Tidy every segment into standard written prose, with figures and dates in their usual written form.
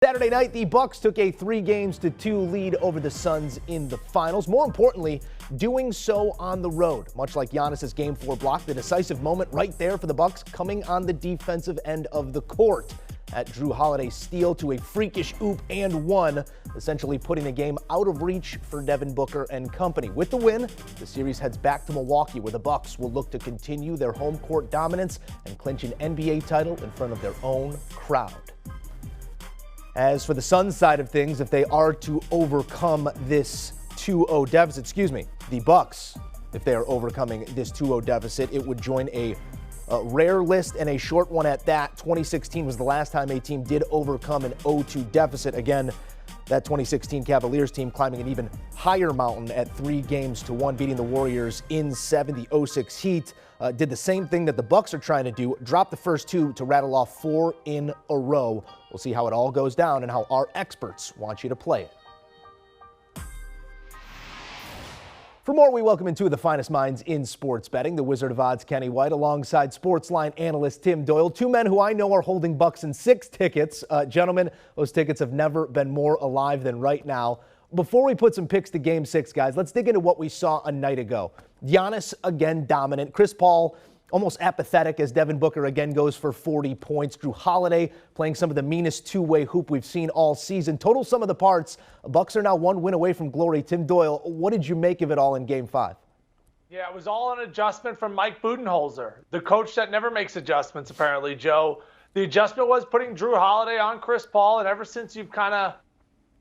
Saturday night, the Bucks took a 3-2 lead over the Suns in the finals. More importantly, doing so on the road. Much like Giannis's Game 4 block, the decisive moment right there for the Bucks coming on the defensive end of the court. At Jrue Holiday's steal to a freakish oop and one, essentially putting the game out of reach for Devin Booker and company. With the win, the series heads back to Milwaukee, where the Bucks will look to continue their home court dominance and clinch an NBA title in front of their own crowd. As for the Suns side of things, if they are to overcome this 2-0 deficit, the Bucks, if they are overcoming this 2-0 deficit, it would join a rare list and a short one at that. 2016 was the last time a team did overcome an 0-2 deficit. Again, that 2016 Cavaliers team climbing an even higher mountain at 3-1, beating the Warriors in 7. The 06 Heat did the same thing that the Bucks are trying to do, drop the first two to rattle off 4 in a row. We'll see how it all goes down and how our experts want you to play it. For more, we welcome in two of the finest minds in sports betting, the Wizard of Odds, Kenny White, alongside Sportsline analyst Tim Doyle. Two men who I know are holding Bucks and 6 tickets. Gentlemen, those tickets have never been more alive than right now. Before we put some picks to Game 6, guys, let's dig into what we saw a night ago. Giannis again dominant. Chris Paul almost apathetic as Devin Booker again goes for 40 points. Jrue Holiday playing some of the meanest two-way hoop we've seen all season. Total sum of the parts, Bucks are now 1 win away from glory. Tim Doyle, what did you make of it all in Game 5? Yeah, it was all an adjustment from Mike Budenholzer, the coach that never makes adjustments, apparently, Joe. The adjustment was putting Jrue Holiday on Chris Paul, and ever since you've kind of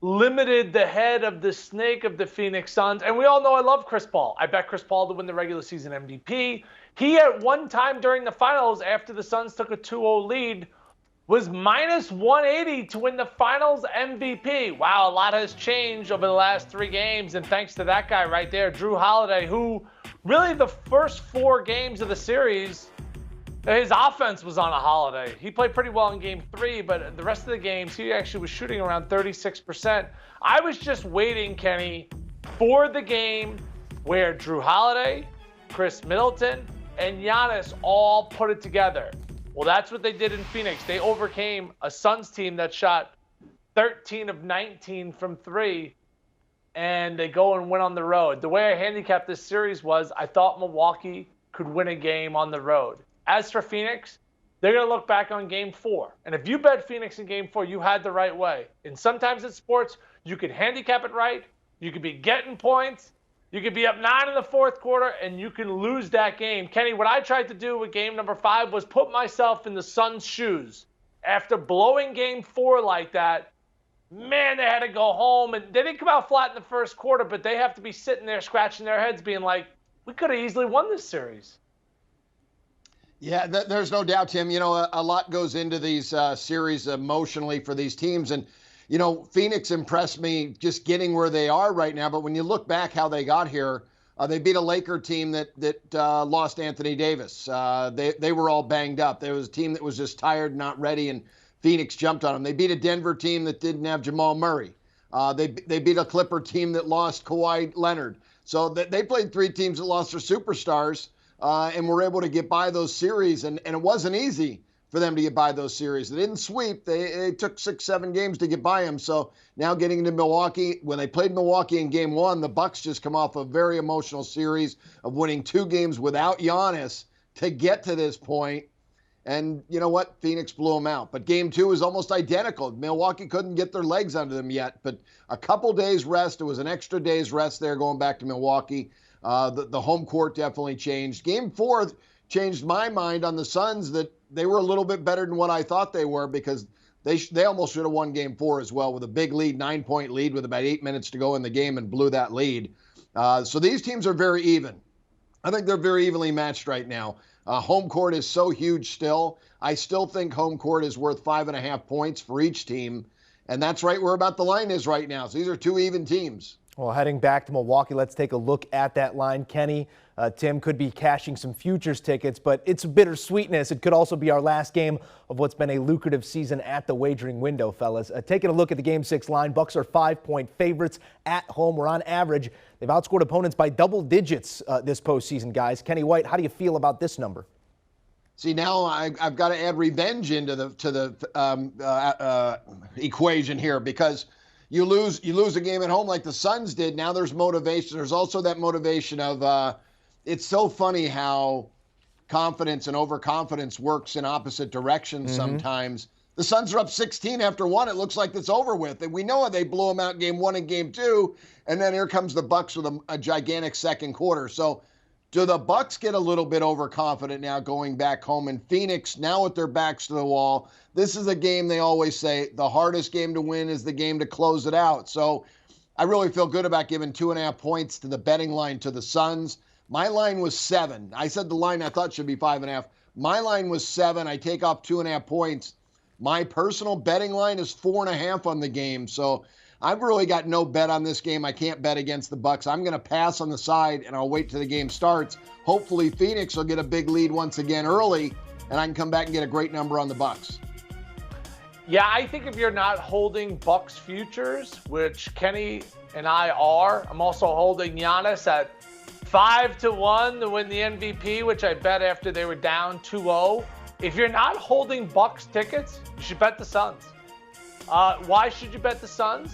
limited the head of the snake of the Phoenix Suns, and we all know I love Chris Paul. I bet Chris Paul to win the regular season MVP. He, at one time during the finals, after the Suns took a 2-0 lead, was minus 180 to win the finals MVP. Wow, a lot has changed over the last 3 games, and thanks to that guy right there, Jrue Holiday, who really the first 4 games of the series, his offense was on a holiday. He played pretty well in Game 3, but the rest of the games, he actually was shooting around 36%. I was just waiting, Kenny, for the game where Jrue Holiday, Chris Middleton, and Giannis all put it together. Well, that's what they did in Phoenix. They overcame a Suns team that shot 13 of 19 from 3, and they go and win on the road. The way I handicapped this series was I thought Milwaukee could win a game on the road. As for Phoenix, they're going to look back on Game 4. And if you bet Phoenix in Game 4, you had the right way. And sometimes in sports, you can handicap it right. You could be getting points. You could be up 9 in the fourth quarter, and you can lose that game. Kenny, what I tried to do with game number 5 was put myself in the Suns' shoes. After blowing Game 4 like that, man, they had to go home. And they didn't come out flat in the first quarter, but they have to be sitting there scratching their heads being like, we could have easily won this series. Yeah, there's no doubt, Tim. You know, a lot goes into these series emotionally for these teams. And, you know, Phoenix impressed me just getting where they are right now. But when you look back how they got here, they beat a Laker team that lost Anthony Davis. They were all banged up. There was a team that was just tired, not ready, and Phoenix jumped on them. They beat a Denver team that didn't have Jamal Murray. They beat a Clipper team that lost Kawhi Leonard. So they played 3 teams that lost their superstars. And were able to get by those series, and it wasn't easy for them to get by those series. They didn't sweep. They took 6-7 games to get by them. So now getting into Milwaukee, when they played Milwaukee in Game 1, the Bucks just come off a very emotional series of winning 2 games without Giannis to get to this point. And you know what? Phoenix blew them out. But Game 2 is almost identical. Milwaukee couldn't get their legs under them yet. But a couple days rest. It was an extra day's rest there going back to Milwaukee. The home court definitely changed. Game 4 changed my mind on the Suns that they were a little bit better than what I thought they were, because they almost should have won Game 4 as well with a big lead, 9-point lead with about 8 minutes to go in the game, and blew that lead. So these teams are very even. I think they're very evenly matched right now. Home court is so huge still. I still think home court is worth 5.5 points for each team, and that's right where about the line is right now. So these are 2 even teams. Well, heading back to Milwaukee, let's take a look at that line. Kenny, Tim could be cashing some futures tickets, but it's bittersweetness. It could also be our last game of what's been a lucrative season at the wagering window, fellas. Taking a look at the Game 6 line, Bucks are 5-point favorites at home. We're on average. They've outscored opponents by double digits this postseason, guys. Kenny White, how do you feel about this number? See, now I've got to add revenge into the equation here, because you lose a game at home like the Suns did. Now there's motivation. There's also that motivation of it's so funny how confidence and overconfidence works in opposite directions sometimes. The Suns are up 16 after one. It looks like it's over with. And we know they blew them out in game 1 and game 2. And then here comes the Bucks with a gigantic second quarter. So do the Bucks get a little bit overconfident now going back home in Phoenix, now with their backs to the wall? This is a game they always say the hardest game to win is the game to close it out. So I really feel good about giving 2.5 points to the betting line to the Suns. My line was 7. I said the line I thought should be 5.5. My line was 7. I take off 2.5 points. My personal betting line is 4.5 on the game. So I've really got no bet on this game. I can't bet against the Bucks. I'm going to pass on the side, and I'll wait till the game starts. Hopefully Phoenix will get a big lead once again early, and I can come back and get a great number on the Bucks. Yeah, I think if you're not holding Bucks futures, which Kenny and I are, I'm also holding Giannis at 5-1 to win the MVP, which I bet after they were down 2-0. If you're not holding Bucks tickets, you should bet the Suns. Why should you bet the Suns?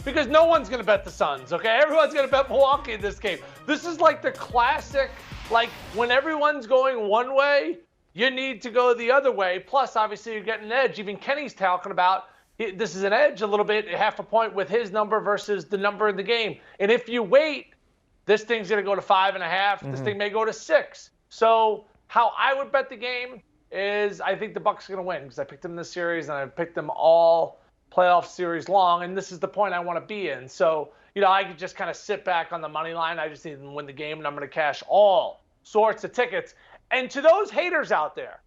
Because no one's going to bet the Suns, okay? Everyone's going to bet Milwaukee in this game. This is like the classic, like when everyone's going one way, you need to go the other way. Plus, obviously, you're getting an edge. Even Kenny's talking about this is an edge a little bit, 0.5 point with his number versus the number in the game. And if you wait, this thing's going to go to 5.5. This thing may go to 6. So how I would bet the game is I think the Bucks are going to win because I picked them in this series and I picked them all playoff series long, and this is the point I want to be in. So, I could just kind of sit back on the money line. I just need to win the game, and I'm going to cash all sorts of tickets. And to those haters out there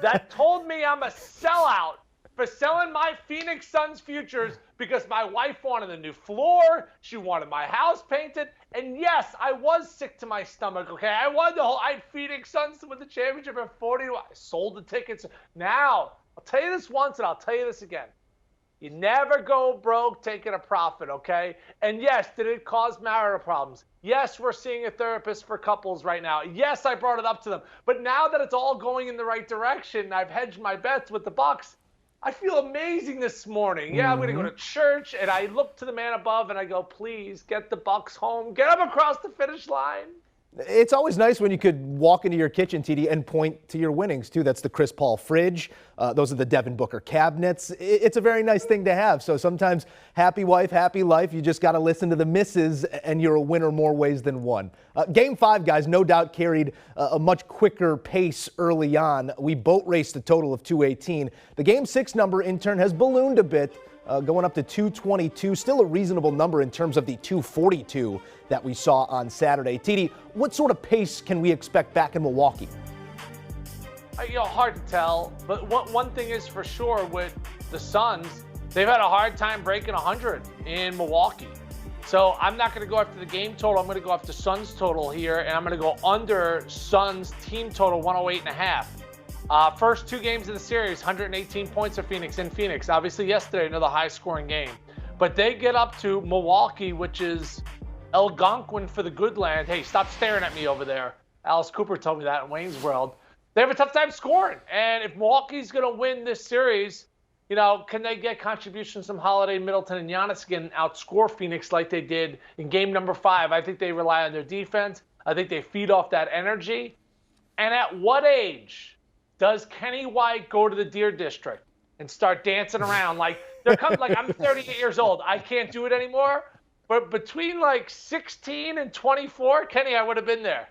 that told me I'm a sellout for selling my Phoenix Suns futures because my wife wanted a new floor, she wanted my house painted, and yes, I was sick to my stomach, okay? I had Phoenix Suns to win the championship at 40. I sold the tickets. Now, I'll tell you this once and I'll tell you this again. You never go broke taking a profit, okay? And yes, did it cause marital problems? Yes, we're seeing a therapist for couples right now. Yes, I brought it up to them. But now that it's all going in the right direction, I've hedged my bets with the Bucks, I feel amazing this morning. Yeah, I'm going to go to church, and I look to the man above, and I go, please, get the Bucks home. Get them across the finish line. It's always nice when you could walk into your kitchen, TD, and point to your winnings, too. That's the Chris Paul fridge. Those are the Devin Booker cabinets. It's a very nice thing to have. So sometimes happy wife, happy life. You just got to listen to the misses, and you're a winner more ways than one. Game 5, guys, no doubt carried a much quicker pace early on. We boat raced a total of 218. The Game 6 number, in turn, has ballooned a bit. Going up to 222, still a reasonable number in terms of the 242 that we saw on Saturday. TD, what sort of pace can we expect back in Milwaukee? Hard to tell, but one thing is for sure with the Suns, they've had a hard time breaking 100 in Milwaukee. So I'm not going to go after the game total. I'm going to go after Suns total here, and I'm going to go under Suns team total 108.5. First 2 games of the series, 118 points for Phoenix in Phoenix. Obviously yesterday, another high-scoring game. But they get up to Milwaukee, which is Algonquin for the good land. Hey, stop staring at me over there. Alice Cooper told me that in Wayne's World. They have a tough time scoring. And if Milwaukee's going to win this series, can they get contributions from Holiday, Middleton, and Giannis again, outscore Phoenix like they did in game number 5? I think they rely on their defense. I think they feed off that energy. And at what age does Kenny White go to the Deer District and start dancing around? Like I'm 38 years old. I can't do it anymore. But between 16 and 24, Kenny, I would have been there.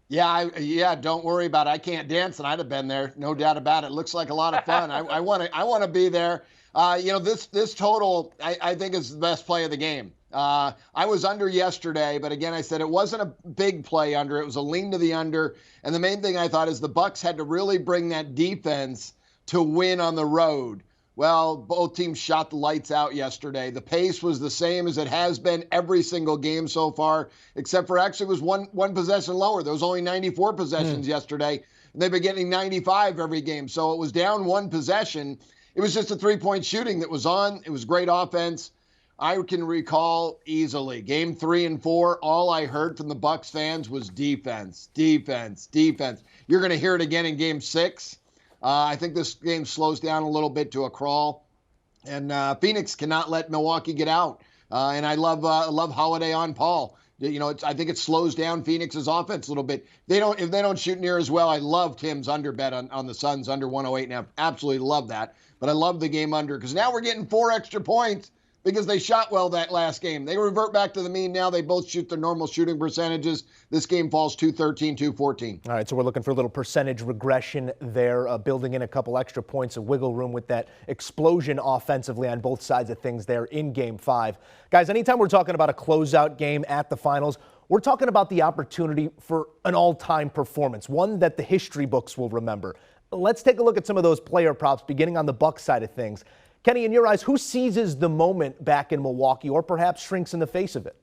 Yeah, don't worry about it. I can't dance, and I'd have been there, no doubt about it. Looks like a lot of fun. I want to be there. This total, I think, is the best play of the game. I was under yesterday, but again, I said it wasn't a big play under. It was a lean to the under. And the main thing I thought is the Bucks had to really bring that defense to win on the road. Well, both teams shot the lights out yesterday. The pace was the same as it has been every single game so far, except for actually it was one possession lower. There was only 94 possessions yesterday, and they've been getting 95 every game. So it was down 1 possession. It was just a 3-point shooting that was on. It was great offense. I can recall easily game 3 and 4. All I heard from the Bucks fans was defense, defense, defense. You're going to hear it again in game 6. I think this game slows down a little bit to a crawl, and Phoenix cannot let Milwaukee get out. And I love Holiday on Paul. I think it slows down Phoenix's offense a little bit. If they don't shoot near as well. I love Tim's under bet on the Suns under 108.5. Absolutely love that. But I love the game under because now we're getting 4 extra points because they shot well that last game. They revert back to the mean now. They both shoot their normal shooting percentages. This game falls 213, 214. All right, so we're looking for a little percentage regression there, building in a couple extra points of wiggle room with that explosion offensively on both sides of things there in Game 5. Guys, anytime we're talking about a closeout game at the finals, we're talking about the opportunity for an all-time performance, one that the history books will remember. Let's take a look at some of those player props, beginning on the Bucks side of things. Kenny, in your eyes, who seizes the moment back in Milwaukee or perhaps shrinks in the face of it?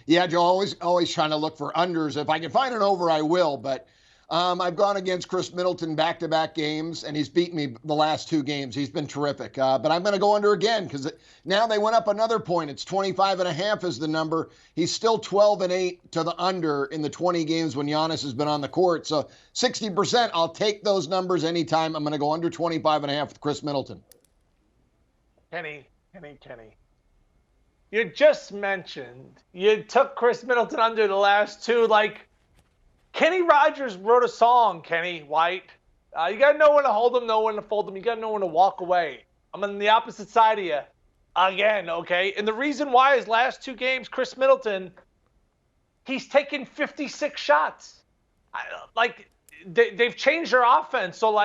Yeah, Joe, always trying to look for unders. If I can find an over, I will. But I've gone against Chris Middleton back-to-back games, and he's beaten me the last 2 games. He's been terrific. But I'm going to go under again because now they went up another point. It's 25.5 is the number. He's still 12-8 to the under in the 20 games when Giannis has been on the court. So 60%, I'll take those numbers anytime. I'm going to go under 25.5 with Chris Middleton. Kenny. You just mentioned you took Chris Middleton under the last 2. Like, Kenny Rogers wrote a song, Kenny White. You got to know when to hold them, know when to fold them. You got to know when to walk away. I'm on the opposite side of you again, okay? And the reason why is last 2 games, Chris Middleton, he's taken 56 shots. They've changed their offense. So,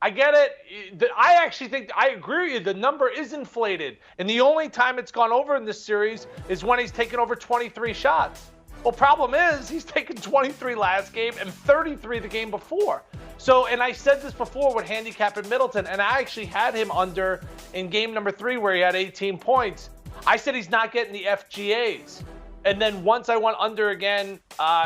I get it. I actually think I agree with you. The number is inflated. And the only time it's gone over in this series is when he's taken over 23 shots. Well, problem is he's taken 23 last game and 33 the game before. So, and I said this before with handicapping Middleton, and I actually had him under in game number 3 where he had 18 points. I said he's not getting the FGAs. And then once I went under again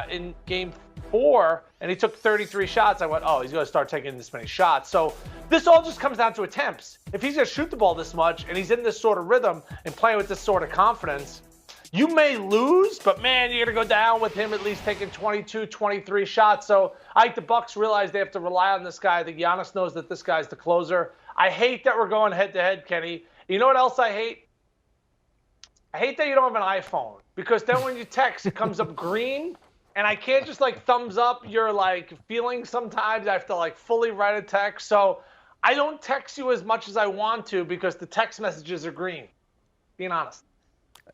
in game 4 and he took 33 shots, I went, oh, he's going to start taking this many shots. So this all just comes down to attempts. If he's going to shoot the ball this much and he's in this sort of rhythm and playing with this sort of confidence, you may lose, but man, you're going to go down with him at least taking 22, 23 shots. So I think the Bucks realize they have to rely on this guy. I think Giannis knows that this guy's the closer. I hate that we're going head-to-head, Kenny. You know what else I hate? I hate that you don't have an iPhone, because then when you text, it comes up green. And I can't just thumbs up your feelings sometimes. I have to fully write a text. So I don't text you as much as I want to because the text messages are green. Being honest.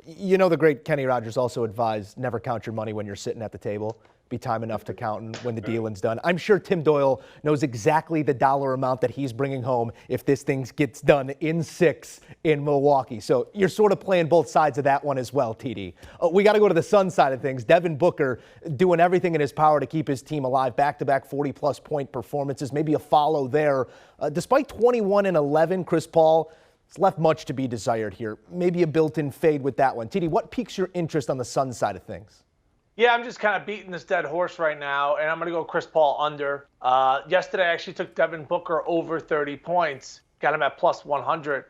You know, the great Kenny Rogers also advised never count your money when you're sitting at the table. Be time enough to count when the dealing's done. I'm sure Tim Doyle knows exactly the dollar amount that he's bringing home if this thing gets done in 6 in Milwaukee. So you're sort of playing both sides of that one as well, TD. We got to go to the Suns side of things. Devin Booker doing everything in his power to keep his team alive. Back-to-back 40-plus point performances. Maybe a follow there. Despite 21 and 11, Chris Paul has left much to be desired here. Maybe a built-in fade with that one. TD, what piques your interest on the Suns side of things? Yeah, I'm just kind of beating this dead horse right now, and I'm going to go Chris Paul under. Yesterday, I actually took Devin Booker over 30 points. Got him at plus 100.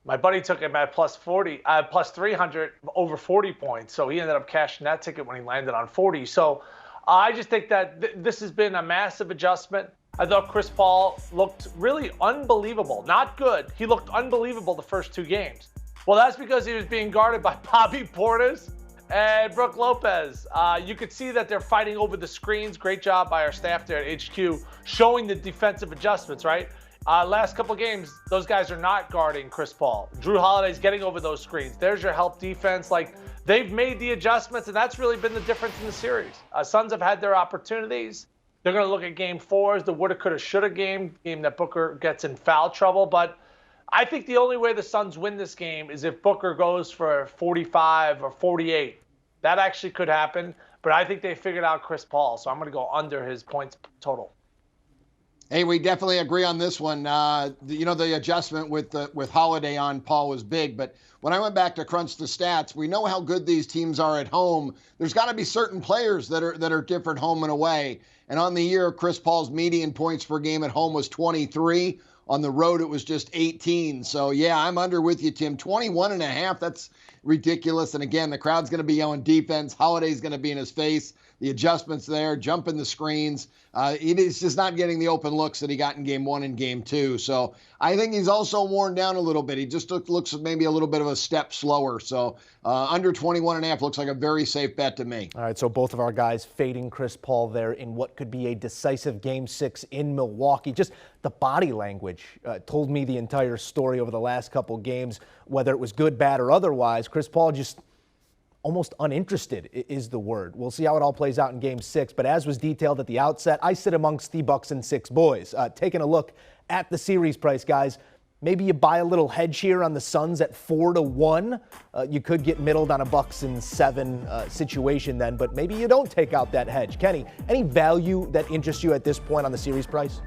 My buddy took him at plus 300, over 40 points. So he ended up cashing that ticket when he landed on 40. So I just think that this has been a massive adjustment. I thought Chris Paul looked really unbelievable. Not good. He looked unbelievable the first 2 games. Well, that's because he was being guarded by Bobby Portis and Brook Lopez. You could see that they're fighting over the screens. Great job by our staff there at HQ, showing the defensive adjustments, right? Last couple games, those guys are not guarding Chris Paul. Drew Holiday's getting over those screens. There's your help defense. They've made the adjustments, and that's really been the difference in the series. Suns have had their opportunities. They're going to look at game 4s, the woulda, coulda, shoulda game that Booker gets in foul trouble. But I think the only way the Suns win this game is if Booker goes for 45 or 48. That actually could happen, but I think they figured out Chris Paul, so I'm going to go under his points total. Hey, we definitely agree on this one. The adjustment with Holiday on Paul was big, but when I went back to crunch the stats, we know how good these teams are at home. There's got to be certain players that are different home and away. And on the year, Chris Paul's median points per game at home was 23. On the road, it was just 18. So, yeah, I'm under with you, Tim. 21.5, that's ridiculous. And again, the crowd's going to be on defense. Holiday's going to be in his face. The adjustments there, jumping the screens. He's just not getting the open looks that he got in game 1 and game 2. So I think he's also worn down a little bit. He just looks maybe a little bit of a step slower. So under 21.5 looks like a very safe bet to me. All right, so both of our guys fading Chris Paul there in what could be a decisive Game 6 in Milwaukee. Just the body language told me the entire story over the last couple games, whether it was good, bad, or otherwise. Chris Paul just almost uninterested is the word. We'll see how it all plays out in Game 6, but as was detailed at the outset, I sit amongst the Bucks and 6 boys. Taking a look at the series price, guys, maybe you buy a little hedge here on the Suns at 4-1. You could get middled on a Bucks and 7 situation then, but maybe you don't take out that hedge. Kenny, any value that interests you at this point on the series price?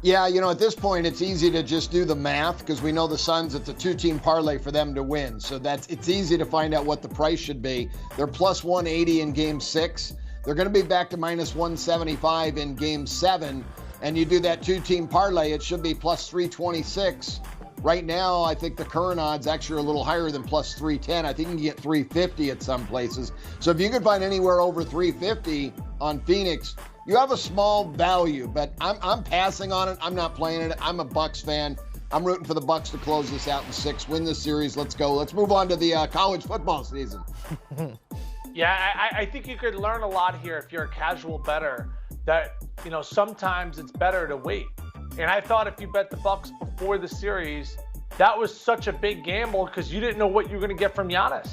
Yeah, at this point, it's easy to just do the math because we know the Suns, it's a 2-team parlay for them to win. So it's easy to find out what the price should be. They're plus 180 in Game 6. They're going to be back to minus 175 in Game 7. And you do that 2-team parlay, it should be plus 326. Right now, I think the current odds actually are a little higher than plus 310. I think you can get 350 at some places. So if you could find anywhere over 350 on Phoenix, you have a small value, but I'm passing on it. I'm not playing it. I'm a Bucks fan. I'm rooting for the Bucks to close this out in 6, win this series. Let's go. Let's move on to the college football season. Yeah, I think you could learn a lot here if you're a casual bettor that, sometimes it's better to wait. And I thought if you bet the Bucks before the series, that was such a big gamble because you didn't know what you were going to get from Giannis.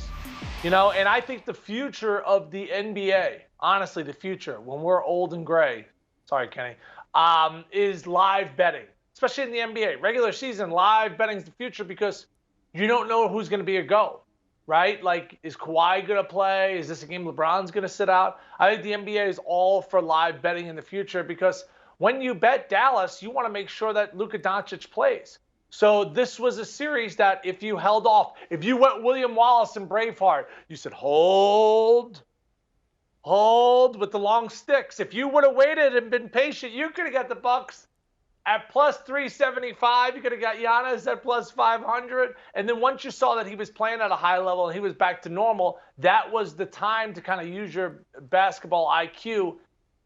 And I think the future of the NBA, honestly, the future, when we're old and gray, sorry, Kenny, is live betting, especially in the NBA. Regular season, live betting is the future because you don't know who's going to be a go, right? Like, is Kawhi going to play? Is this a game LeBron's going to sit out? I think the NBA is all for live betting in the future because when you bet Dallas, you want to make sure that Luka Doncic plays. So this was a series that if you held off, if you went William Wallace and Braveheart, you said, hold with the long sticks. If you would have waited and been patient, you could have got the Bucks at plus 375. You could have got Giannis at plus 500. And then once you saw that he was playing at a high level and he was back to normal, that was the time to kind of use your basketball IQ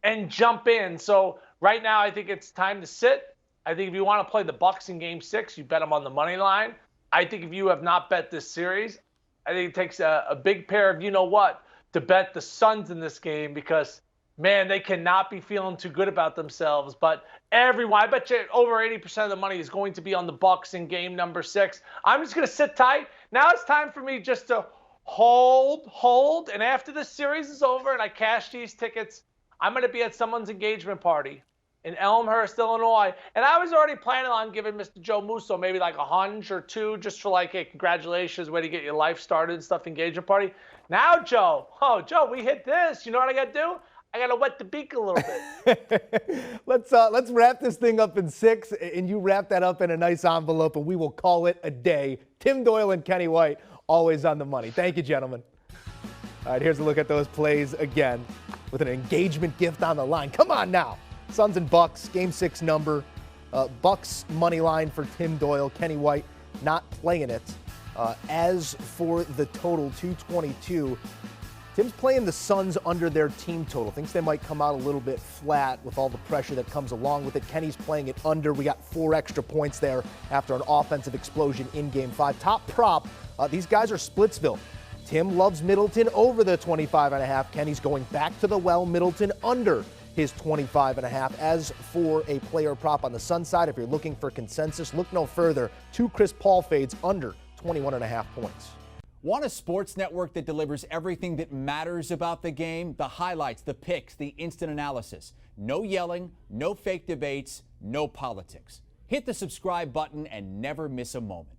and jump in. So right now, I think it's time to sit. I think if you want to play the Bucks in Game 6, you bet them on the money line. I think if you have not bet this series, I think it takes a big pair of you-know-what to bet the Suns in this game because, man, they cannot be feeling too good about themselves. But everyone, I bet you over 80% of the money is going to be on the Bucks in game number 6. I'm just going to sit tight. Now it's time for me just to hold. And after this series is over and I cash these tickets, I'm going to be at someone's engagement party in Elmhurst, Illinois. And I was already planning on giving Mr. Joe Musso maybe like a hunch or two just for like, hey, congratulations, way to get your life started and stuff, engagement party. Now, Joe, we hit this. You know what I got to do? I got to wet the beak a little bit. Let's wrap this thing up in 6, and you wrap that up in a nice envelope, and we will call it a day. Tim Doyle and Kenny White, always on the money. Thank you, gentlemen. All right, here's a look at those plays again with an engagement gift on the line. Come on now. Suns and Bucks, Game 6 number. Bucks money line for Tim Doyle. Kenny White not playing it. As for the total, 222, Tim's playing the Suns under their team total. Thinks they might come out a little bit flat with all the pressure that comes along with it. Kenny's playing it under. We got 4 extra points there after an offensive explosion in Game 5. Top prop, these guys are Splitsville. Tim loves Middleton over the 25.5. Kenny's going back to the well. Middleton under his 25.5. As for a player prop on the Sun side, if you're looking for consensus, look no further. 2 Chris Paul fades under 21.5 points. Want a sports network that delivers everything that matters about the game? The highlights, the picks, the instant analysis. No yelling, no fake debates, no politics. Hit the subscribe button and never miss a moment.